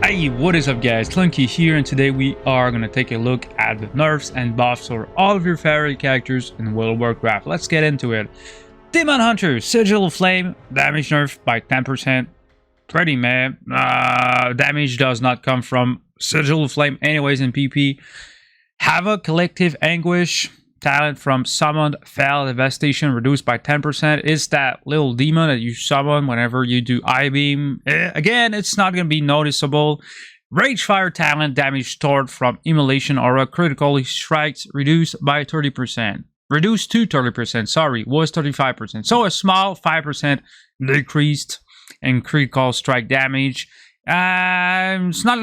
Hey, what is up guys, Clunky here, and today we are going to take a look at the nerfs and buffs for all of your favorite characters in World of Warcraft. Let's get into it. Demon Hunter, Sigil of Flame, damage nerfed by 10%. Pretty meh. Damage does not come from Sigil of Flame anyways in PP. Havoc, Collective Anguish, talent from Summoned Fell Devastation reduced by 10%. It's that little demon that you summon whenever you do Eye Beam. Again, it's not going to be noticeable. Rage Fire talent, damage stored from Immolation Aura, critical strikes reduced by 30%. Reduced to 30%, sorry, was 35%. So a small 5% decreased in critical strike damage. It's not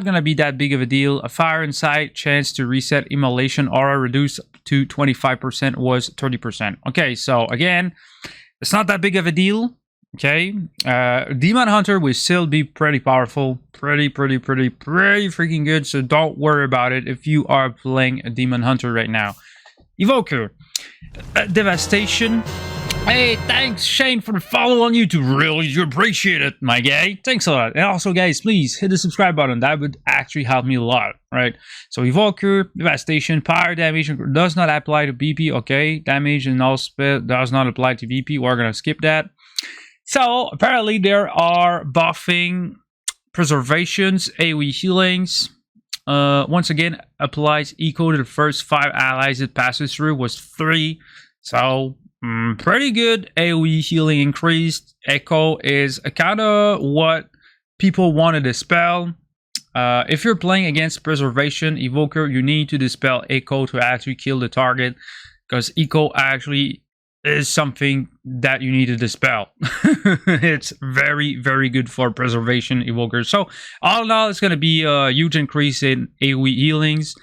gonna be that big of a deal. A Fire Insight, chance to reset Immolation Aura reduced to 25% was 30%. Okay, so again, it's not that big of a deal. Okay, Demon Hunter will still be pretty powerful, pretty freaking good. So don't worry about it if you are playing a Demon Hunter right now. Evoker, Devastation. Hey, thanks Shane for the follow on YouTube. Really do appreciate it, my guy. Thanks a lot. And also, guys, please hit the subscribe button. That would actually help me a lot, right? So, Evoker, Devastation, Fire damage does not apply to BP. Okay, damage and all spell does not apply to BP. We're gonna skip that. So, apparently, there are buffing preservations, AoE healings. Once again, applies eco to the first 5 allies it passes through. Was 3. So pretty good. AoE healing increased. Echo is kind of what people want to dispel. If you're playing against Preservation Evoker, you need to dispel Echo to actually kill the target, because Echo actually is something that you need to dispel. It's very good for Preservation Evoker. So all in all, it's going to be a huge increase in AoE healings.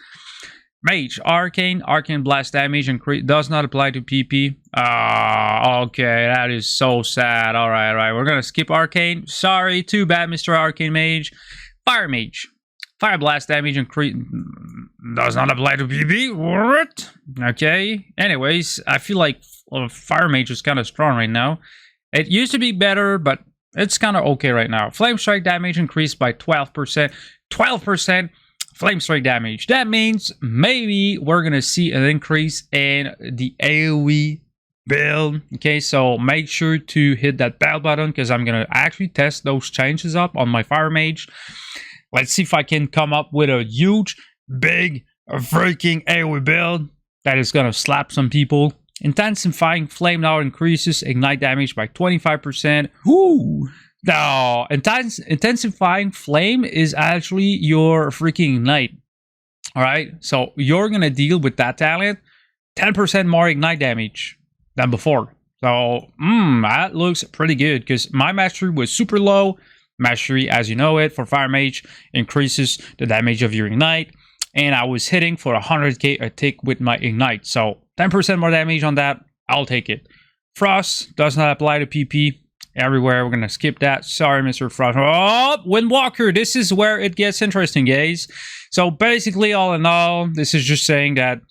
Mage, Arcane Blast damage increase does not apply to PP. Okay, that is so sad. Alright, we're gonna skip Arcane. Sorry, too bad, Mr. Arcane Mage. Fire Mage, Fire Blast damage increase does not apply to PP. What? Okay, anyways, I feel like Fire Mage is kind of strong right now. It used to be better, but it's kind of okay right now. Flame Strike damage increased by 12%. 12%. Flame Strike damage. That means maybe we're gonna see an increase in the AoE build. Okay, so make sure to hit that bell button, because I'm gonna actually test those changes up on my Fire Mage. Let's see if I can come up with a huge, big, freaking AoE build that is gonna slap some people. Intensifying Flame now increases ignite damage by 25%. Whoo! No, intensifying Flame is actually your freaking ignite. Alright, so you're gonna deal with that talent 10% more ignite damage than before. So, that looks pretty good, because my mastery was super low. Mastery, as you know it, for Fire Mage increases the damage of your ignite, and I was hitting for 100k a tick with my ignite. So 10% more damage on that, I'll take it. Frost does not apply to PP. Everywhere, we're gonna skip that. Sorry, Mr. Frost. Oh, Windwalker, this is where it gets interesting, guys. So basically, all in all, this is just saying that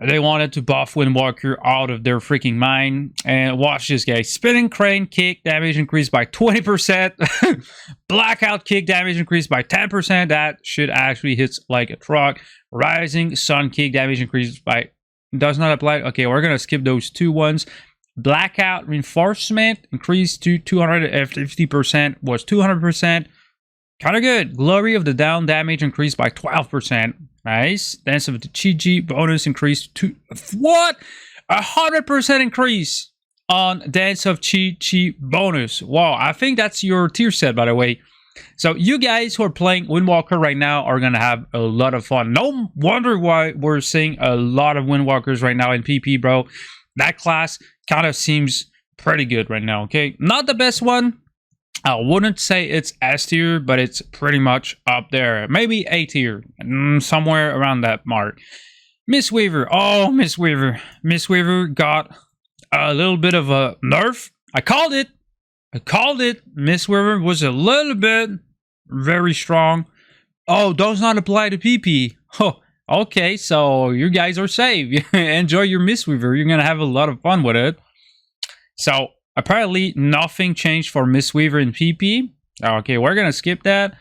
they wanted to buff Windwalker out of their freaking mind. And watch this, guys. Spinning Crane kick damage increased by 20%. Blackout kick damage increased by 10%. That should actually hit like a truck. Rising Sun kick damage increased by... does not apply. Okay, we're gonna skip those two ones. Blackout Reinforcement increased to 250%, was 200%. Kind of good. Glory of the Down damage increased by 12%. Nice. Dance of the Chi bonus increased to... what? 100% increase on Dance of Chi bonus. Wow, I think that's your tier set, by the way. So you guys who are playing Windwalker right now are going to have a lot of fun. No wonder why we're seeing a lot of Windwalkers right now in PP, bro. That class kind of seems pretty good right now, okay? Not the best one. I wouldn't say it's S tier, but it's pretty much up there. Maybe A tier, somewhere around that mark. Mistweaver. Oh, Mistweaver. Mistweaver got a little bit of a nerf. I called it. Mistweaver was a little bit very strong. Oh, does not apply to PP. Oh. Okay, so you guys are safe. Enjoy your Mistweaver. You're going to have a lot of fun with it. So, apparently, nothing changed for Mistweaver in PP. Okay, we're going to skip that.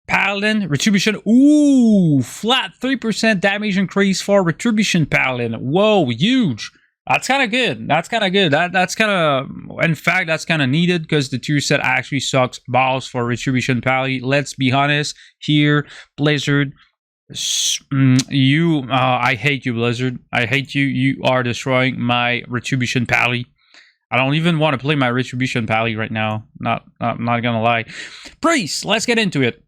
Paladin, Retribution. Ooh, flat 3% damage increase for Retribution Paladin. Whoa, huge. That's kind of good. That's kind of good. That's kind of, in fact, that's kind of needed because the tier set actually sucks balls for Retribution Paladin. Let's be honest here, Blizzard. I hate you, Blizzard. I hate you. You are destroying my Retribution Paladin. I don't even want to play my Retribution Paladin right now. Not gonna lie. Priest, let's get into it.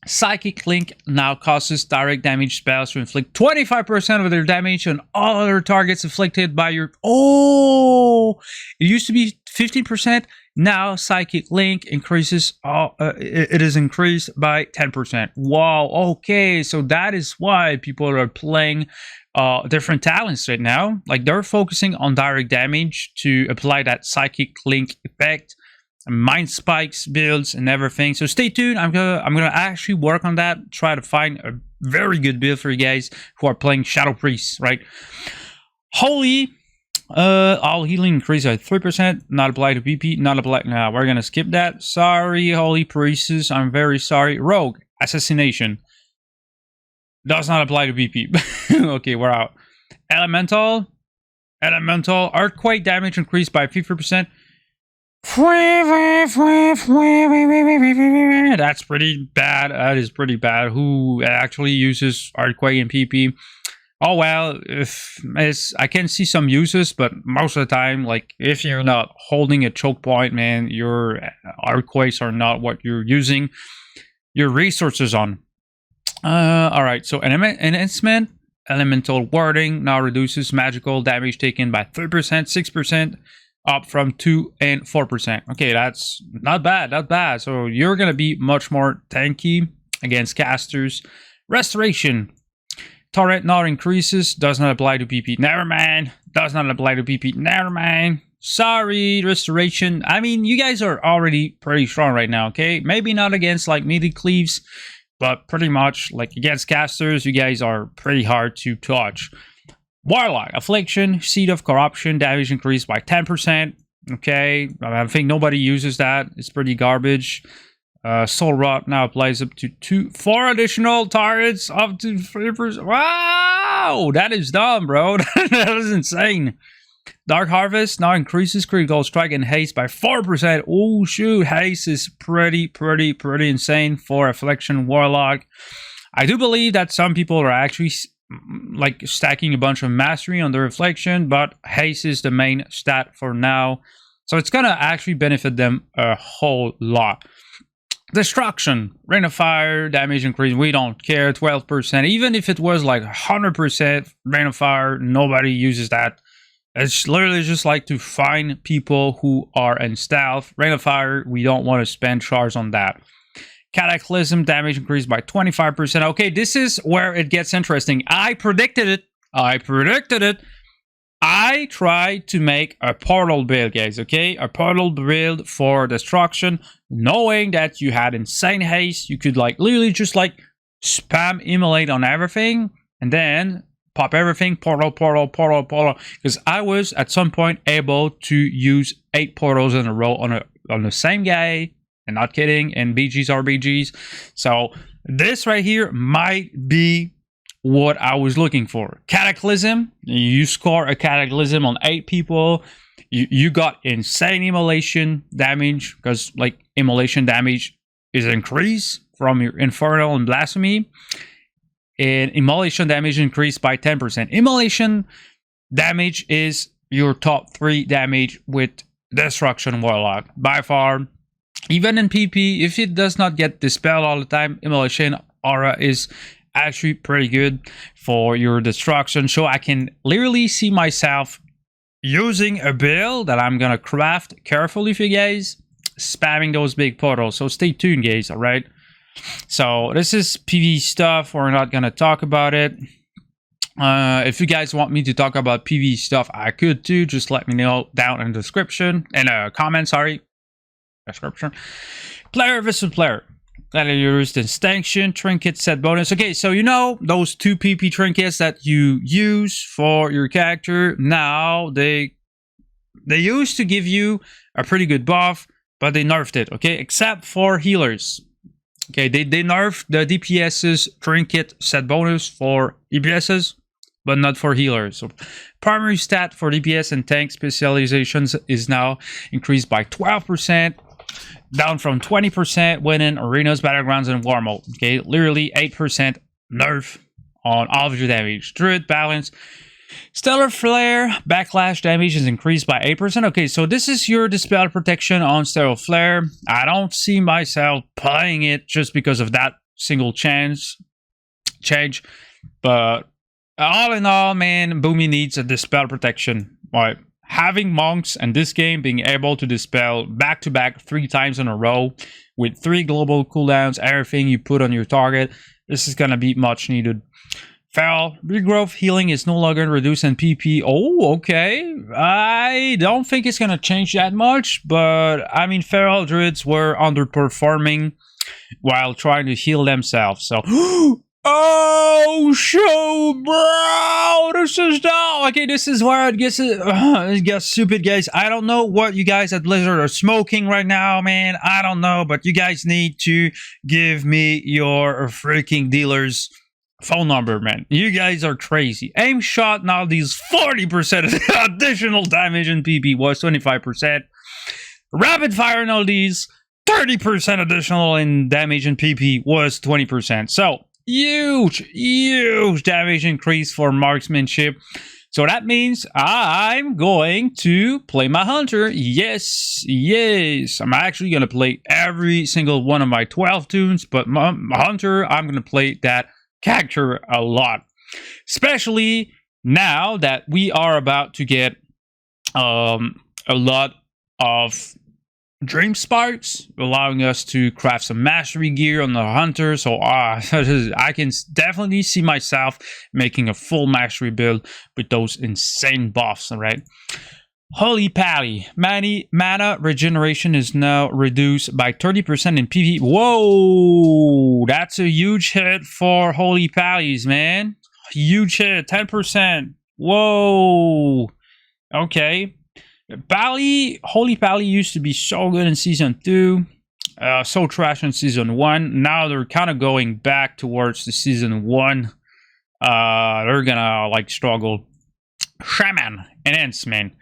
Psychic Link now causes direct damage spells to inflict 25% of their damage on all other targets inflicted by your... Oh! It used to be 15%. Now Psychic Link increases... it is increased by 10%. Wow, okay. So that is why people are playing different talents right now. Like, they're focusing on direct damage to apply that Psychic Link effect. Mind spikes, builds, and everything. So stay tuned. I'm gonna actually work on that. Try to find a very good build for you guys who are playing Shadow Priest, right? Holy, all healing increase by 3%. Not apply to PP. Not apply. Nah, we're gonna skip that. Sorry, Holy Priestess. I'm very sorry. Rogue, Assassination. Does not apply to BP. Okay, we're out. Elemental, Earthquake damage increased by 50%. That's pretty bad. That is pretty bad. Who actually uses Earthquake in PP? Oh well, I can see some uses, but most of the time, like, if you're not holding a choke point, man, your Earthquakes are not what you're using your resources on. Alright, so enhancement, Elemental Warding now reduces magical damage taken by 3%, 6%. Up from 2 and 4%. Okay, that's not bad, not bad. So you're gonna be much more tanky against casters. Restoration. Turret now increases, does not apply to PP. Never mind. Does not apply to PP. Never mind. Sorry, Restoration. I mean, you guys are already pretty strong right now, okay? Maybe not against like melee cleaves, but pretty much like against casters, you guys are pretty hard to touch. Warlock, Affliction, Seed of Corruption, damage increased by 10%. Okay, I think nobody uses that. It's pretty garbage. Soul Rot now applies up to 4 additional targets, up to 3%. Wow, that is dumb, bro. That is insane. Dark Harvest now increases critical strike and haste by 4%. Oh shoot, haste is pretty insane for Affliction Warlock. I do believe that some people are actually like stacking a bunch of mastery on the Reflection, but haste is the main stat for now, so it's gonna actually benefit them a whole lot. Destruction, Rain of Fire, damage increase, we don't care, 12%. Even if it was like 100% Rain of Fire, nobody uses that. It's literally just like to find people who are in stealth. Rain of Fire, we don't want to spend charge on that. Cataclysm, damage increased by 25%. Okay, this is where it gets interesting. I predicted it. I tried to make a portal build, guys, okay? A portal build for destruction, knowing that you had insane haste. You could like literally just like spam immolate on everything and then pop everything, portal. Because I was at some point able to use 8 portals in a row on the same guy. And not kidding, and BGs are BGs. So this right here might be what I was looking for. Cataclysm, you score a Cataclysm on 8 people. You got insane immolation damage, because like immolation damage is increased from your Infernal and Blasphemy. And immolation damage increased by 10%. Immolation damage is your top 3 damage with Destruction Warlock. By far. Even in PP, if it does not get dispelled all the time, Immolation Aura is actually pretty good for your destruction. So I can literally see myself using a build that I'm gonna craft carefully for you guys, spamming those big portals. So stay tuned, guys, alright? So this is PvE stuff. We're not gonna talk about it. If you guys want me to talk about PvE stuff, I could too. Just let me know down in the description, in a comment, sorry. Description. Player versus player. Gladiator's Distinction, Trinket set bonus. Okay, so you know those 2 PP trinkets that you use for your character. Now they used to give you a pretty good buff, but they nerfed it, okay? Except for healers. Okay, they nerfed the DPS's trinket set bonus for DPS's, but not for healers. So primary stat for DPS and tank specializations is now increased by 12%, down from 20% when in arenas, battlegrounds, and war mode. Okay, literally 8% nerf on all of your damage. Druid balance. Stellar Flare backlash damage is increased by 8%. Okay, so this is your dispel protection on Stellar Flare. I don't see myself playing it just because of that single change. But all in all, man, Boomy needs a dispel protection. Right? Having monks and this game being able to dispel back-to-back 3 times in a row with 3 global cooldowns, everything you put on your target, this is gonna be much needed. Feral regrowth healing is no longer reduced in PP. Oh, okay. I don't think it's gonna change that much, but I mean, feral druids were underperforming while trying to heal themselves. So, oh, shoot, bro, this is dumb. Okay, this is where it gets stupid, guys. I don't know what you guys at Blizzard are smoking right now, man. I don't know, but you guys need to give me your freaking dealer's phone number, man. You guys are crazy. Aim shot now deals 40% additional damage in PP was 25%. Rapid fire now deals 30% additional in damage in PP was 20%. So huge damage increase for marksmanship. So that means I'm going to play my hunter. Yes. I'm actually going to play every single one of my 12 tunes, but my hunter, I'm going to play that character a lot, especially now that we are about to get a lot of dream sparks, allowing us to craft some mastery gear on the hunter. So I can definitely see myself making a full mastery build with those insane buffs. All right. Holy pally, mana regeneration is now reduced by 30% in PvP. Whoa, that's a huge hit for Holy Pallies, man. Huge hit, 10%. Whoa. Okay. Holy Pally used to be so good in Season 2. So trash in Season 1. Now they're kind of going back towards the Season 1. They're gonna, like, struggle. Shaman enhancement.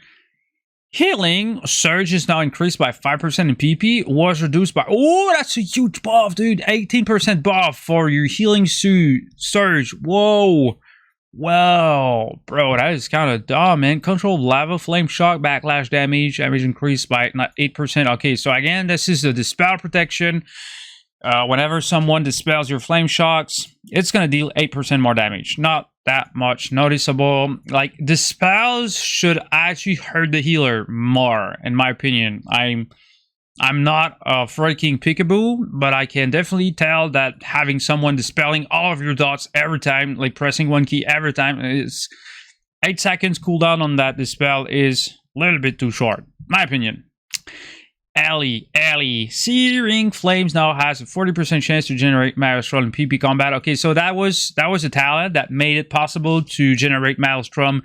Healing surge is now increased by 5% in PP, was reduced by, oh, that's a huge buff, dude. 18% buff for your healing surge. Whoa. Well, bro, that is kind of dumb, man. Control lava, flame shock, backlash damage increased by 8%. Okay, so again, this is the dispel protection. Whenever someone dispels your flame shocks, it's gonna deal 8% more damage. Not that much noticeable. Like, dispels should actually hurt the healer more, in my opinion. I'm not a freaking peekaboo, but I can definitely tell that having someone dispelling all of your dots every time, like pressing one key every time, is 8 seconds cooldown on that dispel is a little bit too short, my opinion. Ellie. Searing Flames now has a 40% chance to generate Maelstrom in PP combat. Okay, so that was a talent that made it possible to generate Maelstrom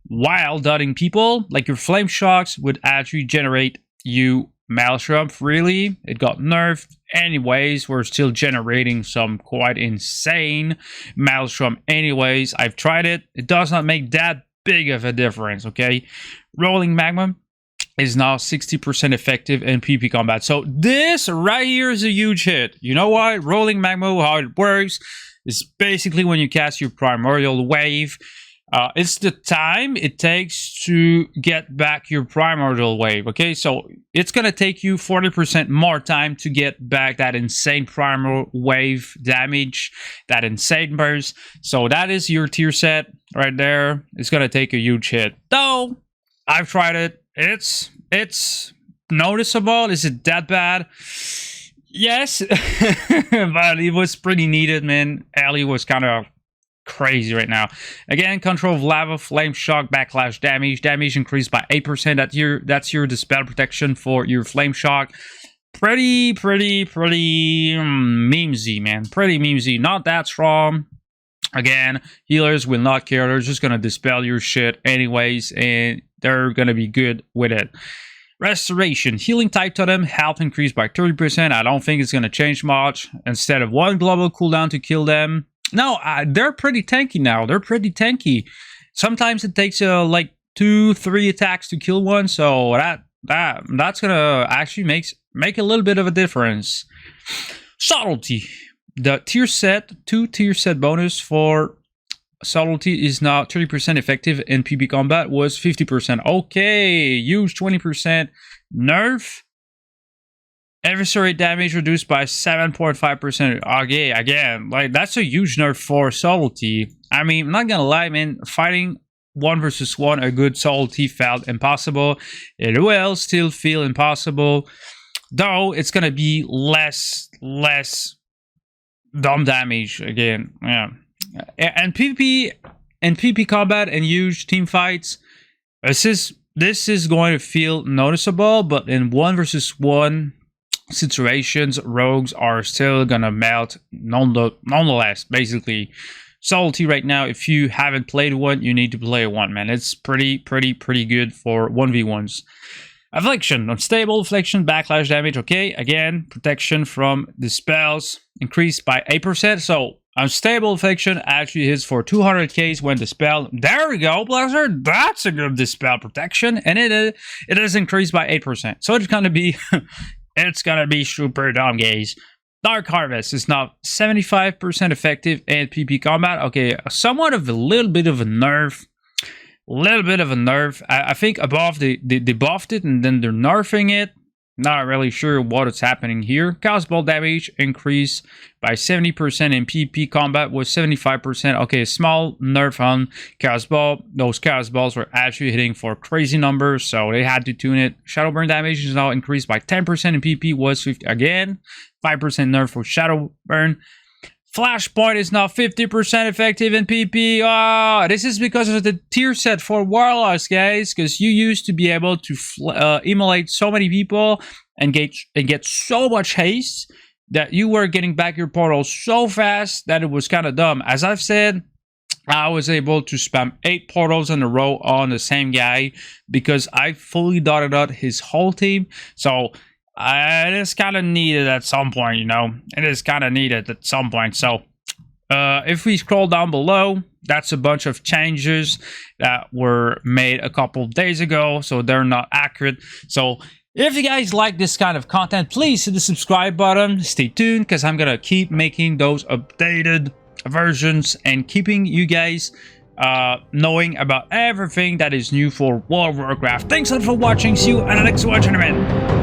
while dotting people. Like, your Flame Shocks would actually generate you Maelstrom freely. It got nerfed. Anyways, we're still generating some quite insane Maelstrom anyways. I've tried it. It does not make that big of a difference, okay? Rolling Magma is now 60% effective in PP combat. So this right here is a huge hit. You know what? Rolling Magma, how it works is basically when you cast your primordial wave, it's the time it takes to get back your primordial wave. Okay, so it's gonna take you 40% more time to get back that insane primordial wave damage, that insane burst. So that is your tier set right there. It's gonna take a huge hit. Though I've tried it. It's noticeable. Is it that bad? Yes, but it was pretty needed, man. Ellie was kind of crazy right now. Again, control of lava, flame shock, backlash damage increased by 8%. That's your dispel protection for your flame shock. Pretty memesy, man. Pretty memesy. Not that strong. Again, healers will not care. They're just gonna dispel your shit anyways, and they're gonna be good with it. Restoration, healing type totem, health increased by 30%. I don't think it's going to change much. Instead of 1 global cooldown to kill them. No, they're pretty tanky now. They're pretty tanky. Sometimes it takes like 2-3 attacks to kill one. So that's going to actually make a little bit of a difference. Subtlety. The tier set, 2 tier set bonus for Subtlety is now 30% effective in PvP combat, was 50%. Okay, huge 20% nerf. Adversary damage reduced by 7.5%. Okay, again, like that's a huge nerf for Subtlety. I mean, I'm not gonna lie, man, fighting 1 versus 1 a good Subtlety felt impossible. It will still feel impossible, though it's gonna be less dumb damage again. Yeah. And PvP and PvP combat and huge team fights, this is going to feel noticeable, but in 1 versus 1 situations, rogues are still gonna melt nonetheless. Basically, Subtlety right now, if you haven't played one, you need to play one, man. It's pretty good for 1v1s. Affliction, unstable affliction, backlash damage. Okay, again, protection from the spells increased by 8%. So unstable affliction actually hits for 200k when the spell. There we go, Blazer. That's a good dispel protection, and it is increased by 8%. So it's gonna be it's gonna be super dumb, guys. Dark Harvest is now 75% effective in PvP combat. Okay, somewhat of a little bit of a nerf. I think above they buffed it and then they're nerfing it. Not really sure what is happening here. Chaos Ball damage increased by 70% in PvP combat, was 75%. Okay, small nerf on Chaos Ball. Those Chaos Balls were actually hitting for crazy numbers, so they had to tune it. Shadow Burn damage is now increased by 10% in PvP, was 50 again. 5% nerf for Shadow Burn. Flashpoint is now 50% effective in PvP. Oh, this is because of the tier set for Warlocks, guys. Because you used to be able to immolate so many people and get so much haste that you were getting back your portals so fast that it was kind of dumb. As I've said, I was able to spam 8 portals in a row on the same guy because I fully dotted out his whole team. So it is kind of needed at some point, you know. It is kind of needed at some point. So if we scroll down below, that's a bunch of changes that were made a couple of days ago, so they're not accurate. So if you guys like this kind of content, please hit the subscribe button. Stay tuned, because I'm gonna keep making those updated versions and keeping you guys knowing about everything that is new for World of Warcraft. Thanks a lot for watching. See you in the next one, gentlemen.